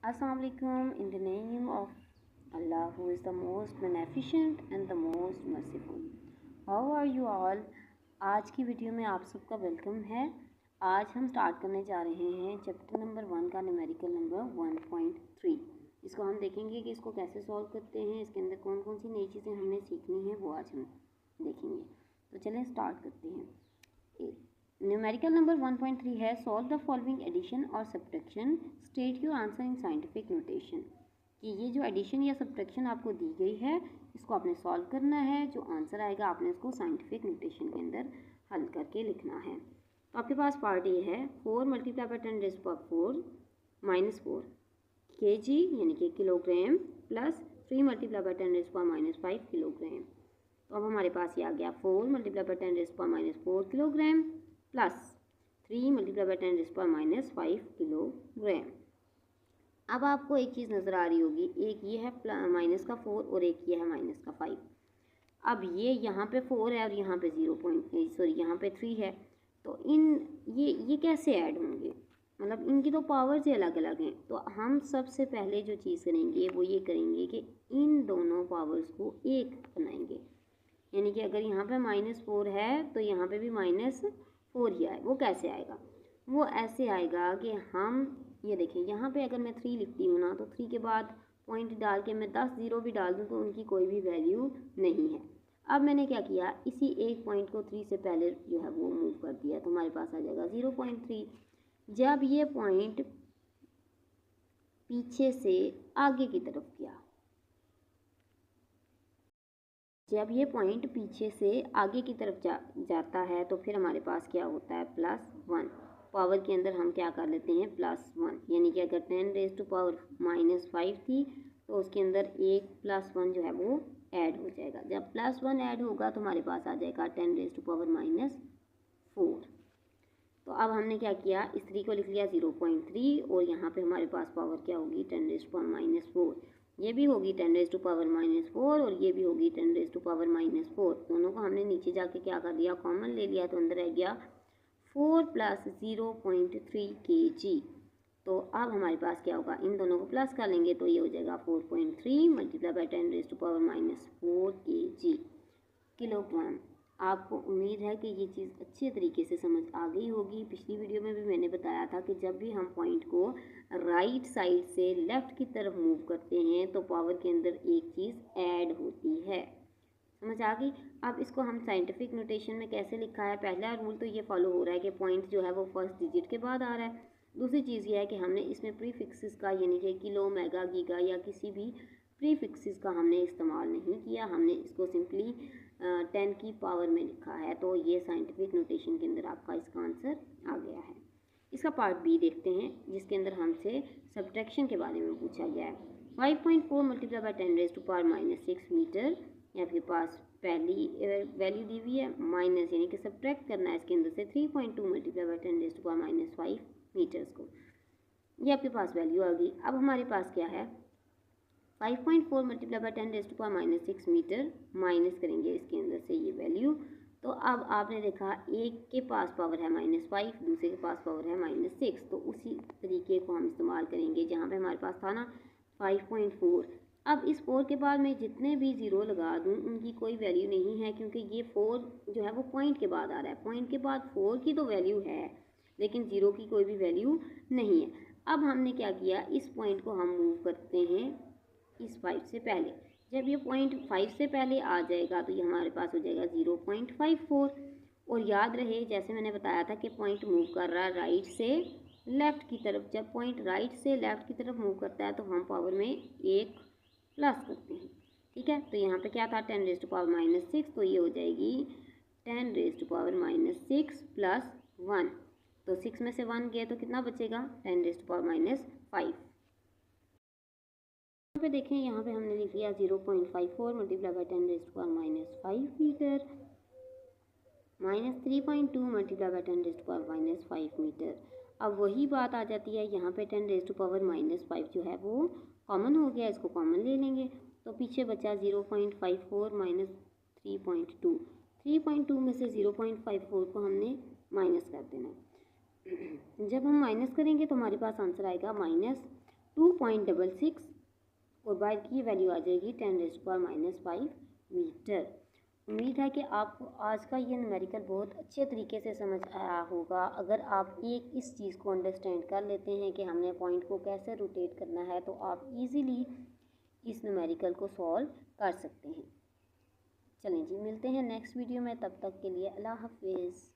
Assalamualaikum. In the name of Allah, who is the most beneficent and the most merciful. How are you all? आज की video में आप सबका welcome है। आज हम स्टार्ट करने जा रहे हैं चैप्टर नंबर 1 का न्यूमेरिकल नंबर 1.3। इसको हम देखेंगे कि इसको कैसे सॉल्व करते हैं, इसके अंदर कौन कौन सी नई चीज़ें हमने सीखनी है वो आज हम देखेंगे। तो चलें स्टार्ट करते हैं। न्यूमेरिकल नंबर 1.3 है सॉल्व द फॉलोइंग एडिशन और subtraction, state your answer in scientific notation. कि ये जो एडिशन या सब्ट्रैक्शन आपको दी गई है इसको आपने सॉल्व करना है। जो आंसर आएगा आपने उसको साइंटिफिक नोटेशन के अंदर हल करके लिखना है। तो आपके पास पार्ट ए है 4 multiply by 10 rays power 4 minus 4 kg यानी कि kilogram plus 3 multiply by 10 rays power minus 5 kilogram. तो अब हमारे पास ये आ गया 4 multiply by 10 rays power minus 4 kilogram plus 3 multiply by 10 rays power minus 5 kilogram. अब आपको एक चीज़ नज़र आ रही होगी, एक ये है माइनस का 4 और एक ये है माइनस का 5। अब ये यहाँ पे 4 है और यहाँ पे यहाँ पे 3 है। तो ये कैसे ऐड होंगे, मतलब इनकी तो पावर्स ही अलग अलग हैं। तो हम सबसे पहले जो चीज़ करेंगे वो ये करेंगे कि इन दोनों पावर्स को एक बनाएंगे। यानी कि अगर यहाँ पे -4 है तो यहाँ पे भी -4 ही आए। वो कैसे आएगा? वो ऐसे आएगा कि हम ये देखें, यहाँ पे अगर मैं 3 लिखती हूँ ना तो 3 के बाद पॉइंट डाल के मैं 10 ज़ीरो भी डाल दूँ तो उनकी कोई भी वैल्यू नहीं है। अब मैंने क्या किया, इसी एक पॉइंट को 3 से पहले जो है वो मूव कर दिया तो हमारे पास आ जाएगा 0.3। जब ये पॉइंट पीछे से आगे की तरफ गया, जब ये पॉइंट पीछे से आगे की तरफ जाता है तो फिर हमारे पास क्या होता है +1। पावर के अंदर हम क्या कर लेते हैं +1, यानी कि अगर 10 रेज़ टू पावर -5 थी तो उसके अंदर एक +1 जो है वो ऐड हो जाएगा। जब +1 ऐड होगा तो हमारे पास आ जाएगा 10 रेज़ टू पावर -4। तो अब हमने क्या किया, इस 3 को लिख लिया 0.3 और यहाँ पे हमारे पास पावर क्या होगी 10 रेज़ टू पावर -4। ये भी होगी 10 रेज़ टू पावर -4 और ये भी होगी 10 रेज़ टू पावर -4। दोनों को हमने नीचे जाके क्या कर दिया, कॉमन ले लिया तो अंदर रह गया 4 + 0.3 kg। तो अब हमारे पास क्या होगा, इन दोनों को प्लस कर लेंगे तो ये हो जाएगा 4.3 multiply by 10 raise to power -4 kg kilogram. आपको उम्मीद है कि ये चीज़ अच्छे तरीके से समझ आ गई होगी। पिछली वीडियो में भी मैंने बताया था कि जब भी हम पॉइंट को राइट साइड से लेफ़्ट की तरफ मूव करते हैं तो पावर के अंदर एक चीज़ ऐड होती है। समझ आ गई? अब इसको हम साइंटिफिक नोटेशन में कैसे लिखा है, पहला रूल तो ये फॉलो हो रहा है कि पॉइंट जो है वो फर्स्ट डिजिट के बाद आ रहा है। दूसरी चीज़ ये है कि हमने इसमें प्रीफिक्सेस का यानी कि किलो, मेगा, गीगा या किसी भी प्रीफिक्सेस का हमने इस्तेमाल नहीं किया। हमने इसको सिंपली 10 की पावर में लिखा है। तो ये साइंटिफिक नोटेशन के अंदर आपका इसका आंसर आ गया है। इसका पार्ट बी देखते हैं जिसके अंदर हमसे सब्ट्रैक्शन के बारे में पूछा गया है। 5.4 multiply by 10 raise to power -6 metre. ये आपके पास पहली वैल्यू दी हुई है, माइनस यानी कि सब्ट्रैक्ट करना है इसके अंदर से 3.2 multiply by 10 raise to power -5 metres को। ये आपके पास वैल्यू आ गई। अब हमारे पास क्या है 5.4 multiply by 10 raise to power -6 metre, minus करेंगे इसके अंदर से ये वैल्यू। तो अब आपने देखा एक के पास पावर है -5, दूसरे के पास पावर है -6। तो उसी तरीके को हम इस्तेमाल करेंगे जहाँ पे हमारे पास था ना 5.4। अब इस 4 के बाद मैं जितने भी ज़ीरो लगा दूँ उनकी कोई वैल्यू नहीं है, क्योंकि ये 4 जो है वो पॉइंट के बाद आ रहा है। पॉइंट के बाद 4 की तो वैल्यू है लेकिन ज़ीरो की कोई भी वैल्यू नहीं है। अब हमने क्या किया, इस पॉइंट को हम मूव करते हैं इस 5 से पहले। जब ये पॉइंट 5 से पहले आ जाएगा तो ये हमारे पास हो जाएगा 0.54। और याद रहे जैसे मैंने बताया था कि पॉइंट मूव कर रहा है राइट से लेफ़्ट की तरफ। जब पॉइंट राइट से लेफ़्ट की तरफ मूव करता है तो हम पावर में एक प्लस करते हैं। ठीक है, तो यहाँ पे क्या था 10 रेज़ टू पावर -6, तो ये हो जाएगी 10 रेज़ टू पावर -6 + 1। तो 6 में से 1 गया तो कितना बचेगा 10 रेज़ टू पावर -5। यहाँ पे देखें, यहाँ पे हमने लिख लिया 0.54 multiply by 10 raise to power -5 metre -3.2 multiply by 10 raise to power -5 metre. अब वही बात आ जाती है, यहाँ पे 10 रेज़ टू पावर -5 जो है वो कॉमन हो गया, इसको कॉमन ले लेंगे तो पीछे बचा 0.54 - 3.2। 3.2 में से 0.54 को हमने माइनस कर देना। जब हम माइनस करेंगे तो हमारे पास आंसर आएगा 2.66 और बार की वैल्यू आ जाएगी 10⁻⁻5 मीटर। उम्मीद है कि आपको आज का ये न्यूमेरिकल बहुत अच्छे तरीके से समझ आया होगा। अगर आप इस चीज़ को अंडरस्टैंड कर लेते हैं कि हमने पॉइंट को कैसे रोटेट करना है तो आप इजीली इस न्यूमेरिकल को सॉल्व कर सकते हैं। चलें जी, मिलते हैं नेक्स्ट वीडियो में, तब तक के लिए अल्लाह हाफिज़।